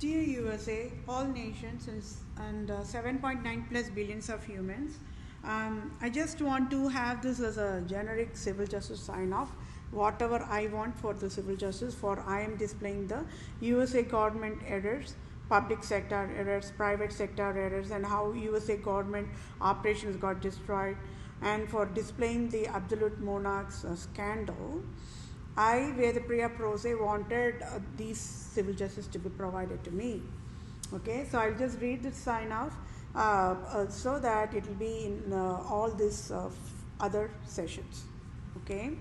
Dear USA, all nations and 7.9 plus billions of humans, I just want to have this as a generic civil justice sign off. Whatever I want for the civil justice, for I am displaying the USA government errors, public sector errors, private sector errors, and how USA government operations got destroyed, and for displaying the absolute monarchs scandal. I, Vethapriya PROSE, wanted these civil justice to be provided to me. Okay, so I'll just read this sign off so that it will be in all these other sessions. Okay,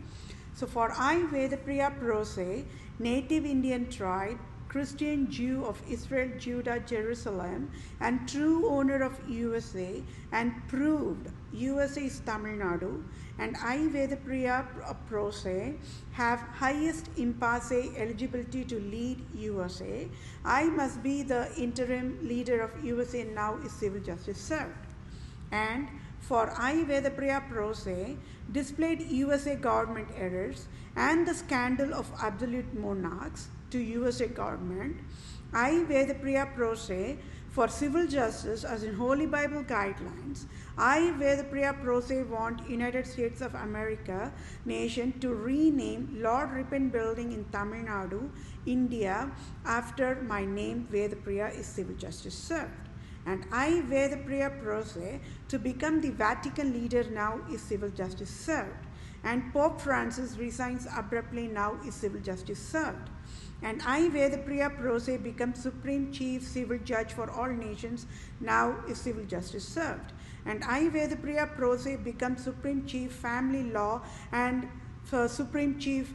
so for I, Vethapriya PROSE, native Indian tribe, Christian Jew of Israel, Judah, Jerusalem, and true owner of USA, and proved USA is Tamil Nadu, and I, Vethapriya PROSE, have highest impasse eligibility to lead USA. I must be the interim leader of USA now is civil justice served. And for I, Vethapriya PROSE, displayed USA government errors and the scandal of absolute monarchs to USA government. I, Vethapriya PROSE, for civil justice as in Holy Bible guidelines. I, Vethapriya PROSE, want United States of America nation to rename Lord Ripon Building in Tamil Nadu, India, after my name Vethapriya is civil justice served. And I, Vethapriya PROSE, to become the Vatican leader now is civil justice served. And Pope Francis resigns abruptly now is civil justice served. And I, Vethapriya PROSE, become Supreme Chief Civil Judge for all nations, now is civil justice served. And I, Vethapriya PROSE, become Supreme Chief Family Law and Supreme Chief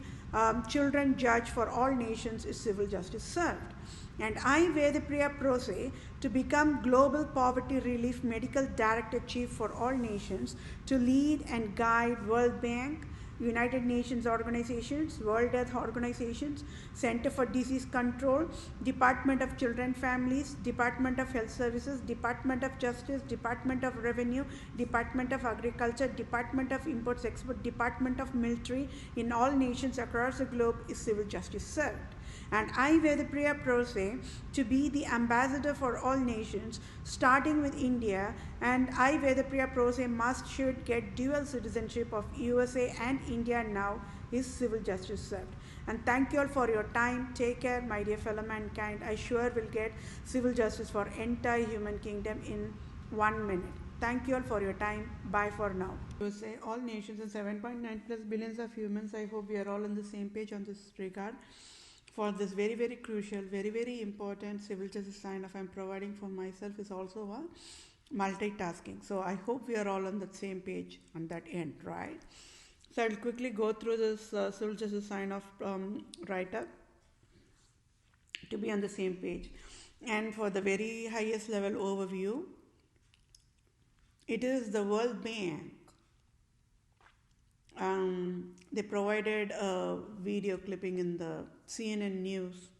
Children Judge for all nations is civil justice served. And I, Vethapriya PROSE, to become Global Poverty Relief Medical Director Chief for all nations, to lead and guide World Bank, United Nations organizations, World Health Organizations, Center for Disease Control, Department of Children Families, Department of Health Services, Department of Justice, Department of Revenue, Department of Agriculture, Department of Imports Export, Department of Military in all nations across the globe is civil justice served. And I, Vethapriya PROSE, to be the ambassador for all nations, starting with India, and I, Vethapriya PROSE, should get dual citizenship of USA and India now is civil justice served. And thank you all for your time. Take care, my dear fellow mankind. I sure will get civil justice for entire human kingdom in 1 minute. Thank you all for your time. Bye for now. USA, all nations and 7.9 plus billions of humans. I hope we are all on the same page on this regard. For this very, very crucial, very, very important civil justice sign off I'm providing for myself is also a multitasking. So I hope we are all on the same page on that end, right? So I'll quickly go through this civil justice sign off write-up to be on the same page. And for the very highest level overview, it is the World Bank. They provided a video clipping in the CNN news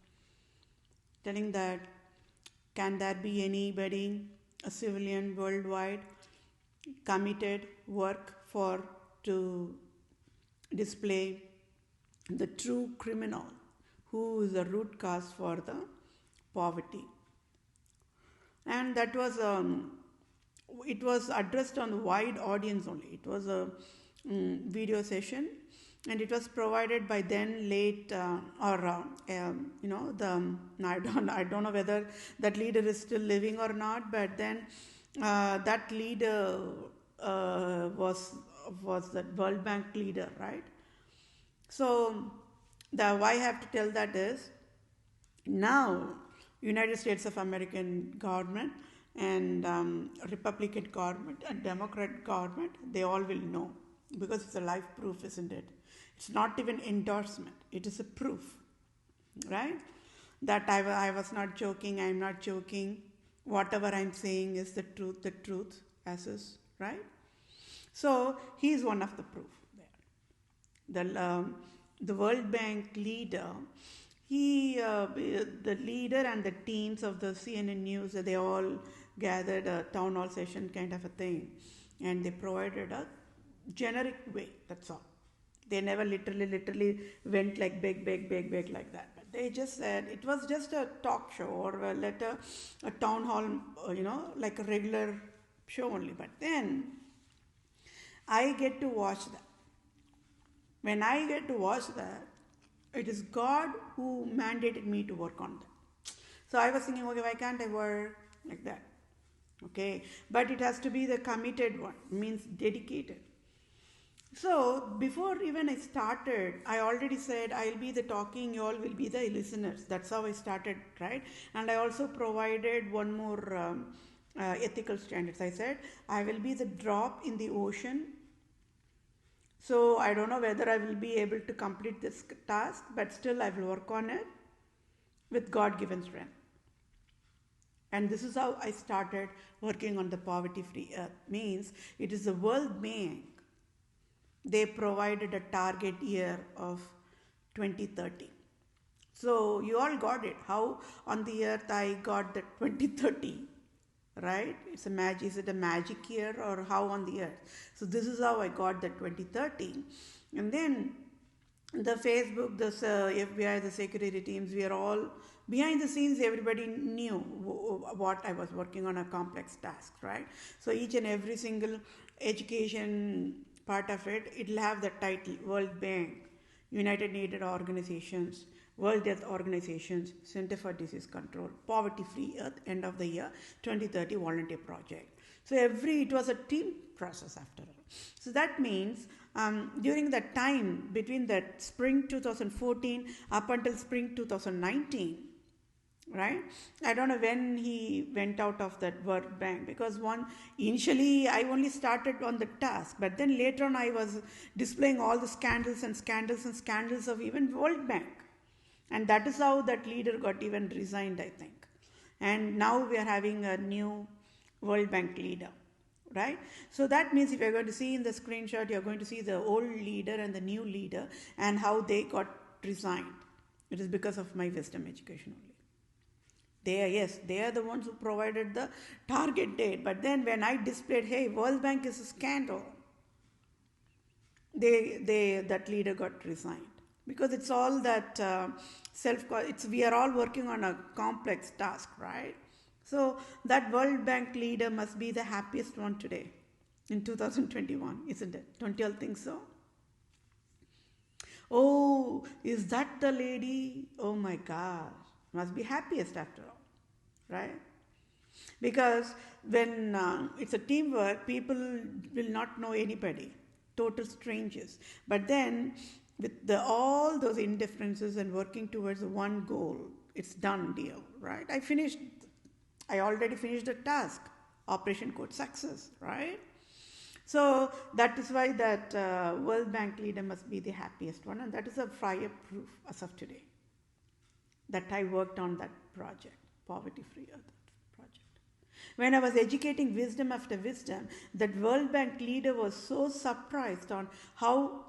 telling that can there be anybody, a civilian worldwide, committed work for to display the true criminal who is the root cause for the poverty. And that was it was addressed on the wide audience only. It was a video session, and it was provided by then late I don't know whether that leader is still living or not, but then that leader was the World Bank leader, right? So why I have to tell that is now United States of American government and Republican government and Democrat government, they all will know, because it's a live proof, isn't it? It's not even endorsement, it is a proof, right? That I was not joking, I'm not joking, whatever I'm saying is the truth as is, right? So he is one of the proof there. The World Bank leader, the leader and the teams of the CNN news, they all gathered a town hall session kind of a thing, and they provided a generic way, that's all. They never literally went like big like that. But They just said it was just a talk show or a town hall, like a regular show only. But then I get to watch that. When I get to watch that, it is God who mandated me to work on that. So I was thinking, okay, why can't I work like that? Okay, but it has to be the committed one, means dedicated. So before even I started, I already said I'll be the talking, you all will be the listeners. That's how I started, right? And I also provided one more ethical standards. I said I will be the drop in the ocean. So I don't know whether I will be able to complete this task, but still I will work on it with God-given strength. And this is how I started working on the poverty-free earth. Means it is the World Bank. They provided a target year of 2030. So you all got it. How on the earth I got the 2030, right? Is it a magic year or how on the earth? So this is how I got the 2030. And then the Facebook, the FBI, the security teams, we are all behind the scenes. Everybody knew what I was working on, a complex task, right? So each and every single education part of it, it'll have the title World Bank, United Nations Organizations, World Health Organizations, Center for Disease Control, Poverty Free Earth, end of the year 2030 volunteer project. So it was a team process after all. So that means during that time between that spring 2014 up until spring 2019, right? I don't know when he went out of that World Bank, because initially I only started on the task, but then later on I was displaying all the scandals of even World Bank. And that is how that leader got even resigned, I think. And now we are having a new World Bank leader, right? So that means if you're going to see in the screenshot, you're going to see the old leader and the new leader and how they got resigned. It is because of my wisdom education only. They are the ones who provided the target date. But then when I displayed, hey, World Bank is a scandal, that leader got resigned. Because it's all that we are all working on a complex task, right? So that World Bank leader must be the happiest one today in 2021, isn't it? Don't you all think so? Oh, is that the lady? Oh my gosh, must be happiest after all, right? Because when it's a teamwork, people will not know anybody, total strangers. But then with all those indifferences and working towards one goal, it's done deal, right? I already finished the task, Operation Code Success, right? So that is why that World Bank leader must be the happiest one, and that is a fire proof as of today that I worked on that project, Poverty Free Earth project. When I was educating wisdom after wisdom, that World Bank leader was so surprised on how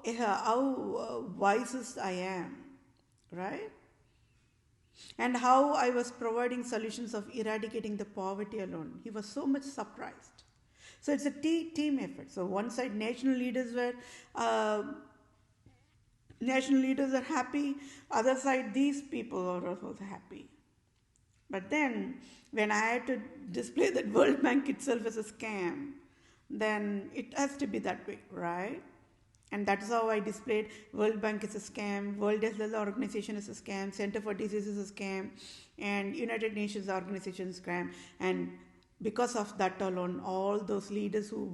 wisest I am, right? And how I was providing solutions of eradicating the poverty alone. He was so much surprised. So it's a team effort. So one side national leaders are happy, other side these people are also happy. But then when I had to display that World Bank itself as a scam, then it has to be that way, right? And that is how I displayed World Bank is a scam, World Health Organization is a scam, Center for Disease is a scam, and United Nations Organization is a scam. And because of that alone, all those leaders who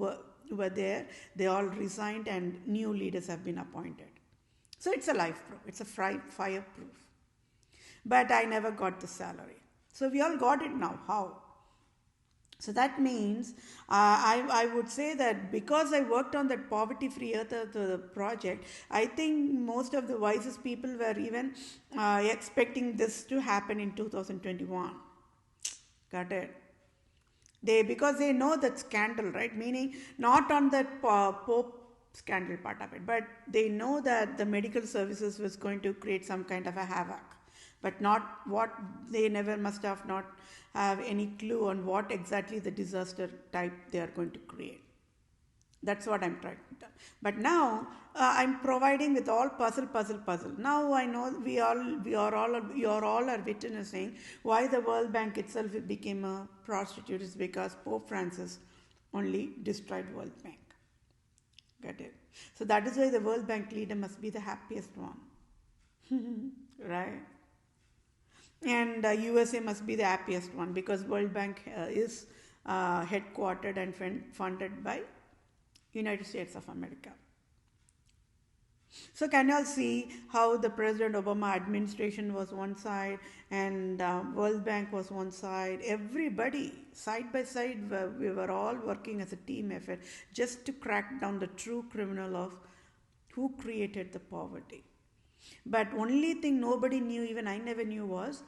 were there, they all resigned and new leaders have been appointed. So it's a life proof, it's a fire proof. But I never got the salary. So we all got it now. How? So that means I would say that because I worked on that poverty-free earth the project, I think most of the wisest people were even expecting this to happen in 2021. Got it? Because they know that scandal, right? Meaning not on that Pope scandal part of it, but they know that the medical services was going to create some kind of a havoc. But not what they never must have not have any clue on what exactly the disaster type they are going to create. That's what I'm trying to tell. But now I'm providing with all puzzle. Now I know you all are witnessing why the World Bank itself became a prostitute is because Pope Francis only destroyed World Bank. Get it? So that is why the World Bank leader must be the happiest one, right? And USA must be the happiest one because World Bank is headquartered and funded by United States of America. So can you all see how the President Obama administration was one side and World Bank was one side? Everybody, side by side, we were all working as a team effort just to crack down the true criminal of who created the poverty. But only thing nobody knew, even I never knew, was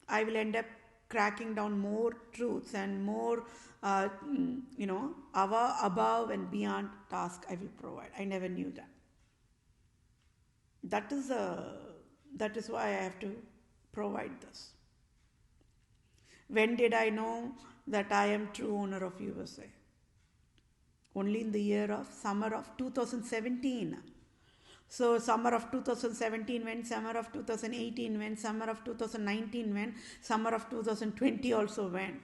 I will end up cracking down more truths and more, above and beyond task I will provide. I never knew that. That is why I have to provide this. When did I know that I am true owner of USA? Only in the summer of 2017. So summer of 2017 went, summer of 2018 went, summer of 2019 went, summer of 2020 also went.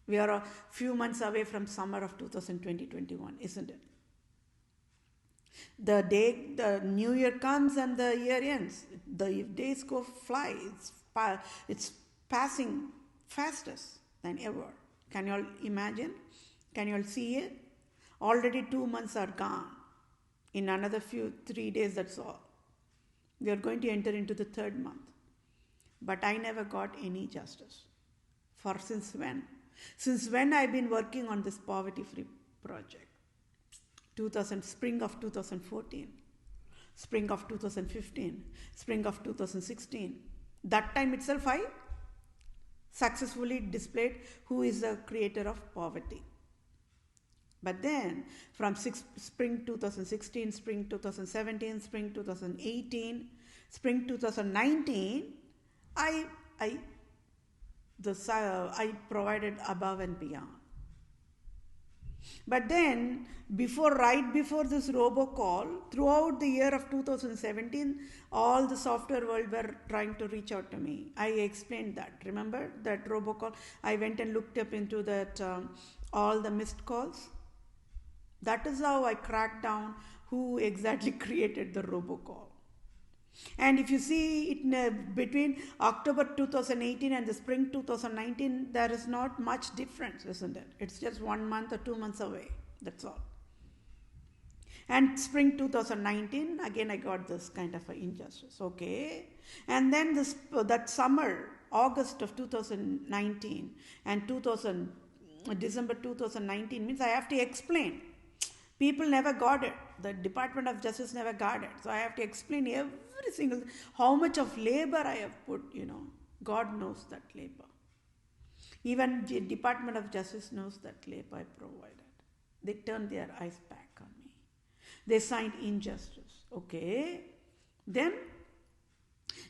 We are a few months away from summer of 2020-21, isn't it? The new year comes and the year ends. The days fly. It's passing fastest than ever. Can you all imagine? Can you all see it? Already 2 months are gone. In another 3 days, that's all. We are going to enter into the 3rd month. But I never got any justice. For since when? Since when I've been working on this poverty-free project? Spring of 2014, spring of 2015, spring of 2016. That time itself I successfully displayed who is the creator of poverty. But then from spring 2016, spring 2017, spring 2018, spring 2019, I provided above and beyond. But then right before this robocall, throughout the year of 2017, all the software world were trying to reach out to me. I explained that. Remember that robocall? I went and looked up into that all the missed calls. That is how I cracked down who exactly created the robocall. And if you see it between October 2018 and the spring 2019, there is not much difference, isn't it? It's just 1 month or 2 months away. That's all. And spring 2019, again I got this kind of an injustice. Okay. And then that summer, August of 2019 and December 2019 means I have to explain. People never got it. The Department of Justice never got it. So I have to explain every single, how much of labor I have put, God knows that labor. Even the Department of Justice knows that labor I provided. They turned their eyes back on me. They signed injustice. Okay. Then,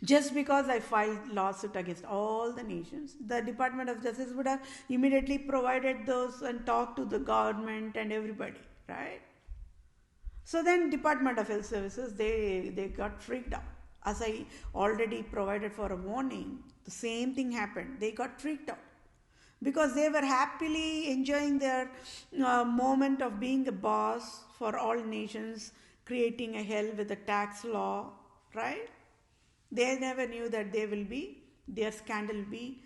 just because I filed lawsuit against all the nations, the Department of Justice would have immediately provided those and talked to the government and everybody. Right? So then Department of Health Services, they got freaked out. As I already provided for a warning, the same thing happened. They got freaked out because they were happily enjoying their moment of being a boss for all nations, creating a hell with a tax law, right? They never knew that their scandal will be,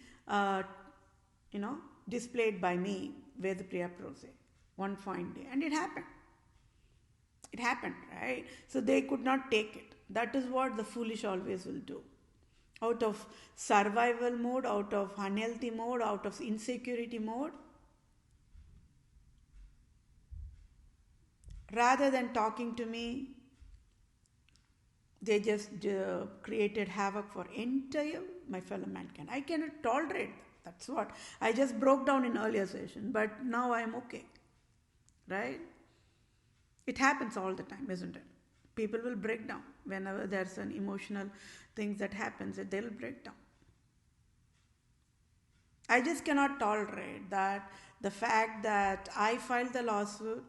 displayed by me, Vethapriya PROSE. One fine day. And it happened. It happened, right? So they could not take it. That is what the foolish always will do. Out of survival mode, out of unhealthy mode, out of insecurity mode, rather than talking to me, they just created havoc for my fellow mankind. I cannot tolerate that. That's what. I just broke down in earlier session, but now I am okay. Right? It happens all the time, isn't it? People will break down. Whenever there's an emotional thing that happens, they'll break down. I just cannot tolerate that the fact that I filed the lawsuit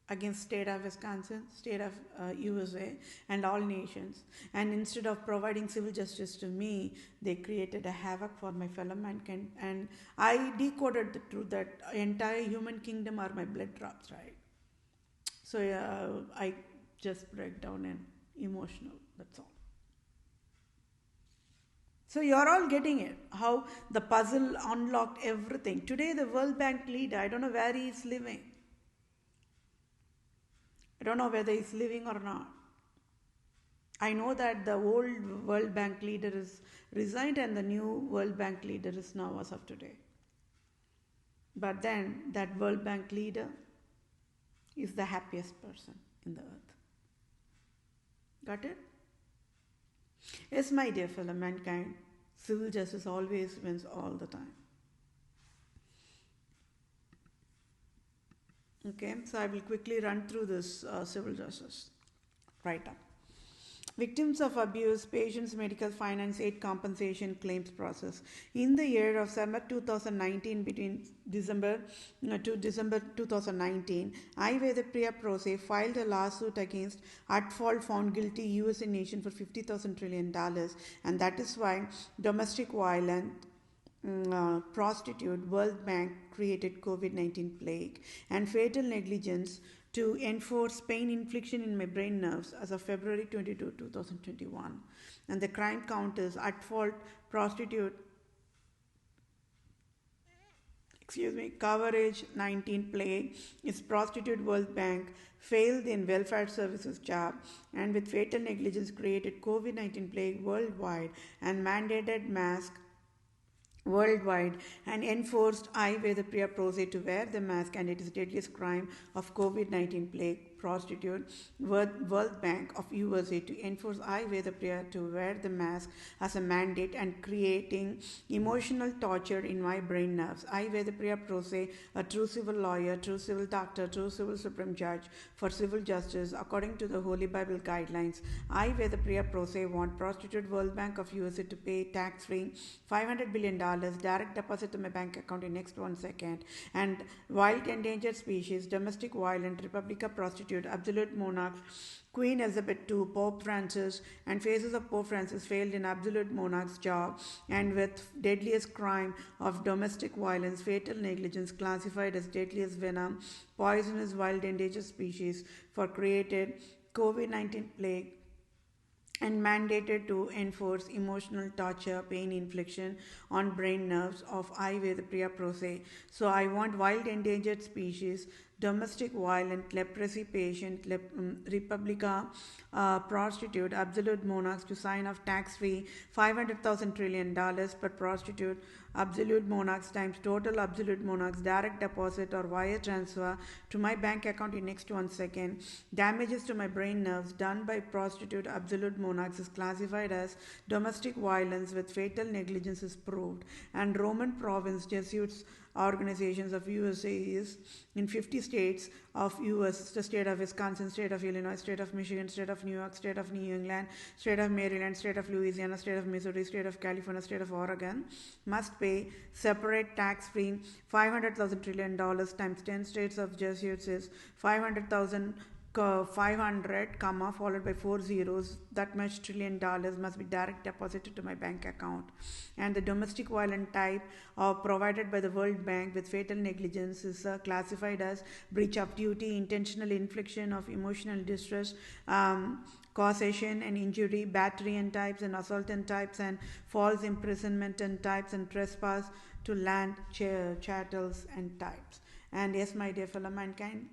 against state of Wisconsin, state of USA, and all nations, and instead of providing civil justice to me, they created a havoc for my fellow mankind, and I decoded the truth that entire human kingdom are my blood drops, right? So I just break down and emotional. That's all. So you're all getting it, how the puzzle unlocked everything. Today the World Bank leader, I don't know where he is living. I don't know whether he's living or not. I know that the old World Bank leader is resigned and the new World Bank leader is now as of today. But then that World Bank leader is the happiest person in the earth. Got it? Yes, my dear fellow mankind, civil justice always wins all the time. Okay, so I will quickly run through this civil justice write-up. Victims of abuse, patients' medical finance aid compensation claims process. In the year of summer 2019, between December to December 2019, I, Vethapriya PROSE, filed a lawsuit against at fault found guilty USA nation for $50,000 trillion, and that is why domestic violence prostitute World Bank created COVID-19 plague and fatal negligence to enforce pain infliction in my brain nerves as of February 22, 2021. And the crime count is at fault prostitute, coverage 19 plague is prostitute World Bank failed in welfare services job and with fatal negligence created COVID-19 plague worldwide and mandated mask worldwide and enforced I, Vethapriya PROSE, to wear the mask, and it is deadliest crime of COVID-19 plague prostitute World Bank of USA to enforce I, Vethapriya, to wear the mask as a mandate and creating emotional torture in my brain nerves. I, Vethapriya PROSE, a true civil lawyer, true civil doctor, true civil supreme judge for civil justice according to the Holy Bible guidelines. I, Vethapriya PROSE, want prostitute World Bank of USA to pay tax-free $500 billion direct deposit to my bank account in next 1 second, and wild endangered species, domestic violent, Republica Prostitute, absolute monarchs, Queen Elizabeth II, Pope Francis, and phases of Pope Francis failed in absolute monarch's job, and with deadliest crime of domestic violence, fatal negligence classified as deadliest venom, poisonous wild endangered species for created COVID-19 plague, and mandated to enforce emotional torture, pain infliction on brain nerves of I, Vethapriya PROSE. So I want wild endangered species, domestic violent, leprosy patient, Republica prostitute, absolute monarchs to sign off tax-free $500,000 trillion per prostitute, absolute monarchs times total absolute monarchs, direct deposit or wire transfer to my bank account in next 1 second. Damages to my brain nerves done by prostitute absolute monarchs is classified as domestic violence with fatal negligence is proved, and Roman province Jesuits organizations of USA is in 50 states of US, the state of Wisconsin, state of Illinois, state of Michigan, state of New York, state of New England, state of Maryland, state of Louisiana, state of Missouri, state of California, state of Oregon must pay separate tax-free $500,000 trillion times 10 states of Jesuits is 500,000 500 comma followed by 4 zeros, that much $1 trillion must be direct deposited to my bank account. And the domestic violent type provided by the World Bank with fatal negligence is classified as breach of duty, intentional infliction of emotional distress, causation and injury, battery and types, and assault and types, and false imprisonment and types, and trespass to land, chattels and types. And yes, my dear fellow mankind,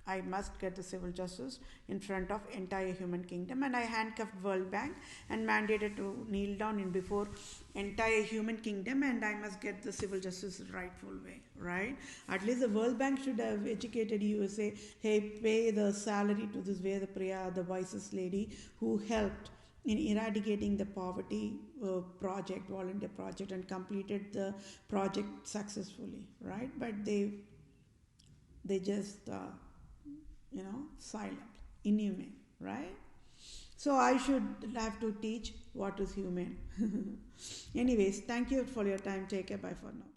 I must get the civil justice in front of entire human kingdom, and I handcuffed World Bank and mandated to kneel down in before entire human kingdom, and I must get the civil justice rightful way, right? At least the World Bank should have educated USA, hey, pay the salary to this Vethapriya, the wisest lady who helped in eradicating the poverty project, volunteer project, and completed the project successfully, right? But they just silent, inhumane, right? So I should have to teach what is human. Anyways, thank you for your time. Take care. Bye for now.